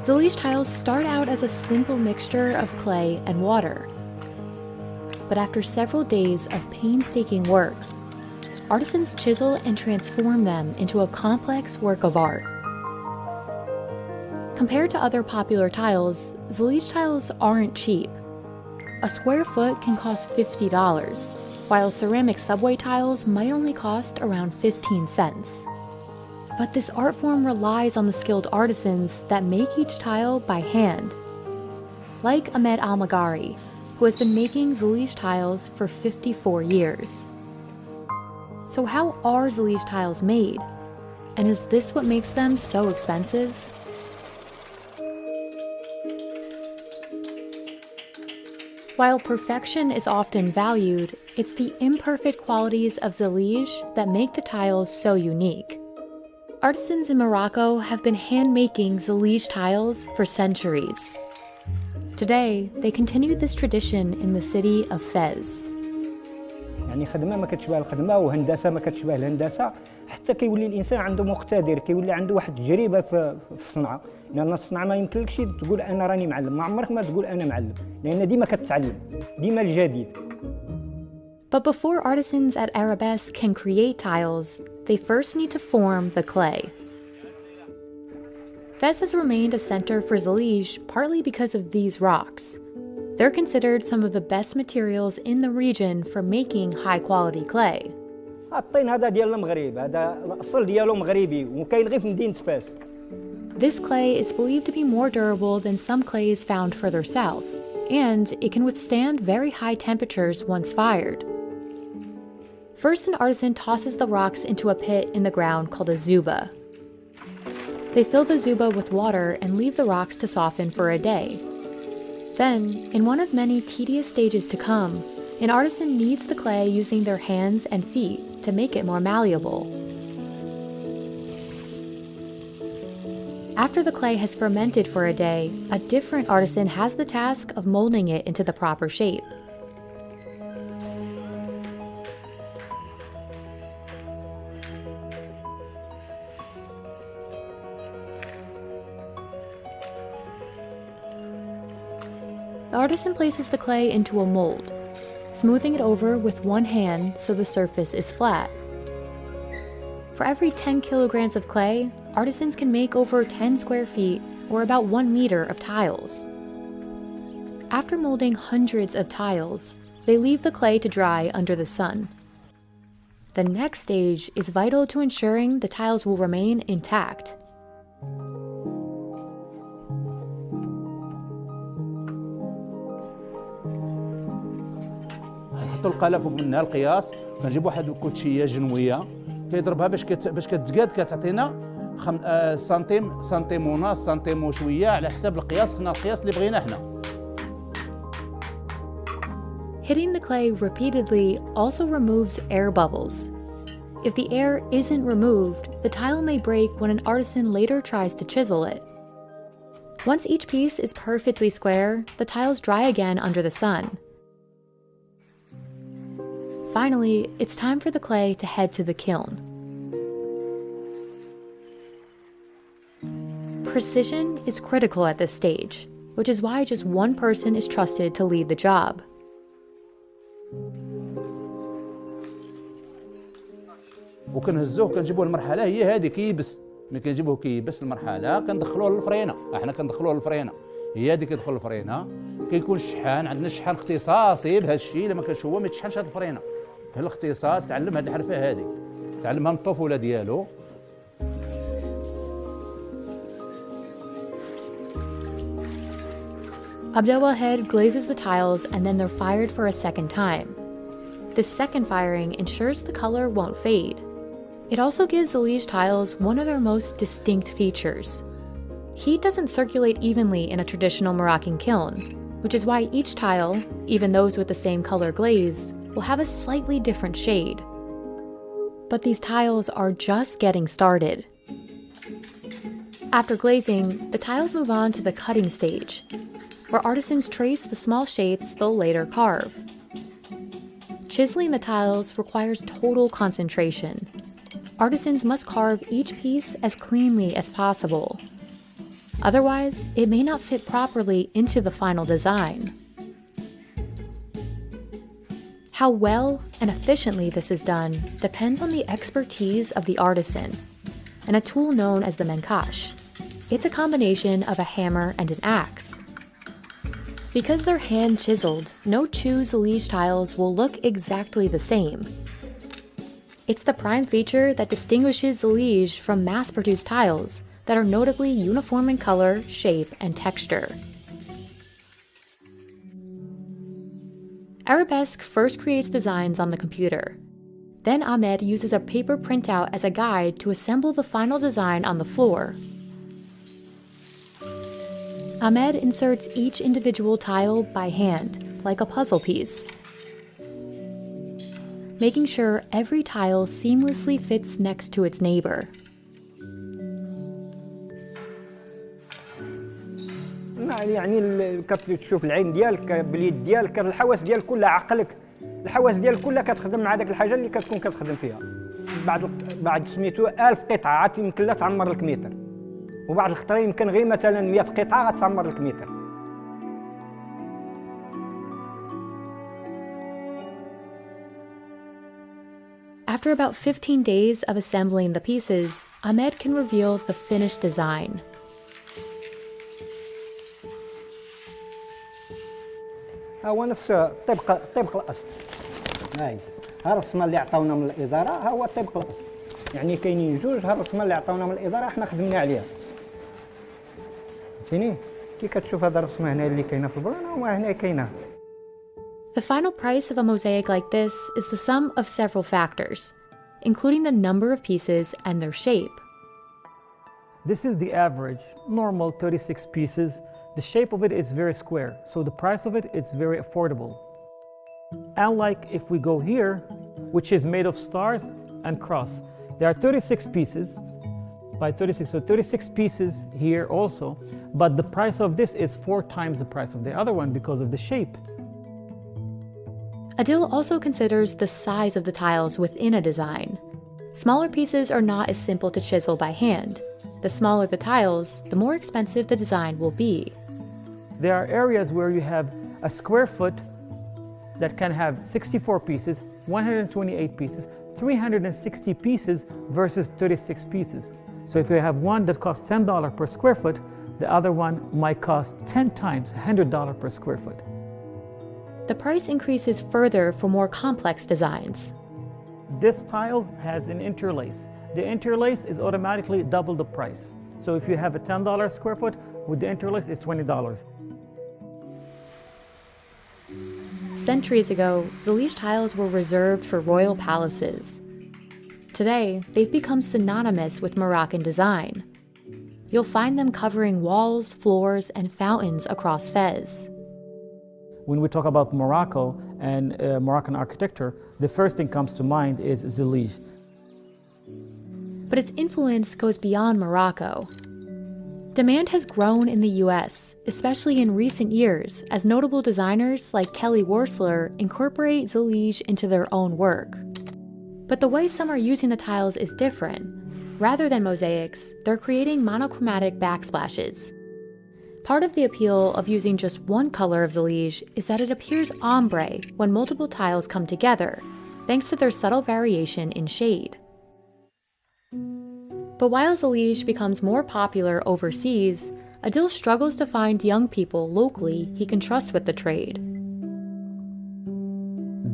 Zalij tiles start out as a simple mixture of clay and water. But after several days of painstaking work, artisans chisel and transform them into a complex work of art. Compared to other popular tiles, Zalij tiles aren't cheap. A square foot can cost $50, while ceramic subway tiles might only cost around 15 cents. But this art form relies on the skilled artisans that make each tile by hand. Like Ahmed Al-Magari, who has been making Zalij tiles for 54 years. So how are Zalij tiles made? And is this what makes them so expensive? While perfection is often valued, it's the imperfect qualities of Zalij that make the tiles so unique. Artisans in Morocco have been hand-making Zalij tiles for centuries. Today, they continue this tradition in the city of Fez. يعني خدمة ما كتشبه الخدمة وهندسة ما كتشبه الهندسة حتى كيولي الإنسان عنده مقتدر كيولي عنده واحد التجربة في الصنعة لأن الصنعة ما يمكنلكش تقول أنا راني معلم ما عمرك ما تقول أنا معلم لأن ديما كتتعلم ديما الجديد. But before artisans at Arabesque can create tiles, they first need to form the clay. Fez has remained a center for Zalij partly because of these rocks. They're considered some of the best materials in the region for making high-quality clay. الطين هذا ديال المغرب هذا الأصل ديالو مغربي وكاين غير في مدينة فاس. This clay is believed to be more durable than some clays found further south, and it can withstand very high temperatures once fired. First, an artisan tosses the rocks into a pit in the ground called a zuba. They fill the zuba with water and leave the rocks to soften for a day. Then, in one of many tedious stages to come, an artisan kneads the clay using their hands and feet to make it more malleable. After the clay has fermented for a day, a different artisan has the task of molding it into the proper shape. The artisan places the clay into a mold, smoothing it over with one hand so the surface is flat. For every 10 kilograms of clay, artisans can make over 10 square feet, or about 1 meter, of tiles. After molding hundreds of tiles, they leave the clay to dry under the sun. The next stage is vital to ensuring the tiles will remain intact. نحطوا القاله فوق منها القياس كنجيب واحد الكوتشيه جنويه كيضربها باش كتزقاد كتعطينا سنتيم ونص سنتيم وشويه على حساب القياس خصنا القياس اللي بغينا حنا. Hitting the clay repeatedly also removes air bubbles. If the air isn't removed, the tile may break when an artisan later tries to chisel it. Once each piece is perfectly square, the tiles dry again under the sun. Finally, it's time for the clay to head to the kiln. Precision is critical at this stage, which is why just one person is trusted to lead the job. وكنهزوه كنجيبوه المرحله هي هذه كيبس ملي كنجيبوه كيبس المرحله كندخلوه للفرينه احنا كندخلوه للفرينه هي هذه كيدخل الفرينه كيكون الشحان عندنا شحان اختصاصي بهذا الشيء لما كنش هو ما يتشحنش هذه الفرينه بالاختصاص تعلم هذه الحرفه هذه تعلمها من الطفوله ديالو. Abdelwahed glazes the tiles and then they're fired for a second time. This second firing ensures the color won't fade. It also gives Zalij tiles one of their most distinct features. Heat doesn't circulate evenly in a traditional Moroccan kiln, which is why each tile, even those with the same color glaze, will have a slightly different shade. But these tiles are just getting started. After glazing, the tiles move on to the cutting stage, where artisans trace the small shapes they'll later carve. Chiseling the tiles requires total concentration. Artisans must carve each piece as cleanly as possible. Otherwise, it may not fit properly into the final design. How well and efficiently this is done depends on the expertise of the artisan, and a tool known as the menkash. It's a combination of a hammer and an axe. Because they're hand-chiseled, no two Zalij tiles will look exactly the same. It's the prime feature that distinguishes Zalij from mass-produced tiles that are notably uniform in color, shape, and texture. Arabesque first creates designs on the computer. Then Ahmed uses a paper printout as a guide to assemble the final design on the floor. Ahmed inserts each individual tile by hand, like a puzzle piece, making sure every tile seamlessly fits next to its neighbor. يعني كتشوف العين ديالك باليد ديالك الحواس ديالك كلها عقلك الحواس ديالك كلها كتخدم مع داك الحاجه اللي كتكون كتخدم فيها بعد سميتو 1000 قطعه عاد يمكن لا تعمر لك متر وبعد الخطره يمكن غير مثلا 100 قطعه غتعمر لك متر. After about 15 days of assembling the pieces, Ahmed can reveal the finished design. ها هو نفس طبق الاصل. هاي ها الرسمه اللي عطاونا من الاداره ها هو طبق الاصل. يعني كاينين جوج ها الرسمه اللي عطاونا من الاداره احنا خدمنا عليها. فهمتيني؟ كي كتشوف هذا الرسمه هنا اللي كاينه في البلانه وهنا كاينه. The final price of a mosaic like this is the sum of several factors, including the number of pieces and their shape. This is the average, normal 36 pieces. The shape of it is very square, so the price of it is very affordable. Unlike if we go here, which is made of stars and cross. There are 36 pieces by 36, so 36 pieces here also, but the price of this is 4 times the price of the other one because of the shape. Adil also considers the size of the tiles within a design. Smaller pieces are not as simple to chisel by hand. The smaller the tiles, the more expensive the design will be. There are areas where you have a square foot that can have 64 pieces, 128 pieces, 360 pieces versus 36 pieces. So if you have one that costs $10 per square foot, the other one might cost 10 times, $100 per square foot. The price increases further for more complex designs. This tile has an interlace. The interlace is automatically double the price. So if you have a $10 square foot, with the interlace it's $20. Centuries ago, Zalij tiles were reserved for royal palaces. Today, they've become synonymous with Moroccan design. You'll find them covering walls, floors, and fountains across Fez. When we talk about Morocco and Moroccan architecture, the first thing comes to mind is Zalij. But its influence goes beyond Morocco. Demand has grown in the US, especially in recent years, as notable designers like Kelly Worsler incorporate Zalij into their own work. But the way some are using the tiles is different. Rather than mosaics, they're creating monochromatic backsplashes. Part of the appeal of using just one color of Zalij is that it appears ombre when multiple tiles come together, thanks to their subtle variation in shade. But while Zalij becomes more popular overseas, Adil struggles to find young people locally he can trust with the trade.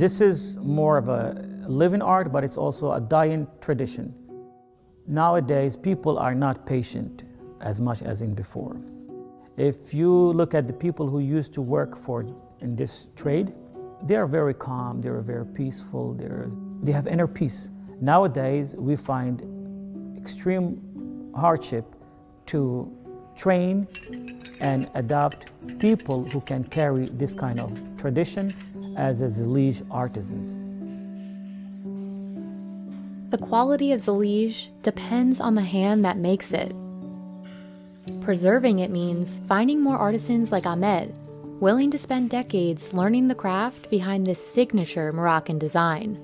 This is more of a living art, but it's also a dying tradition. Nowadays, people are not patient as much as in before. If you look at the people who used to work in this trade, they are very calm, they are very peaceful, they have inner peace. Nowadays, we find extreme hardship to train and adopt people who can carry this kind of tradition as a Zalij artisans. The quality of Zalij depends on the hand that makes it. Preserving it means finding more artisans like Ahmed, willing to spend decades learning the craft behind this signature Moroccan design.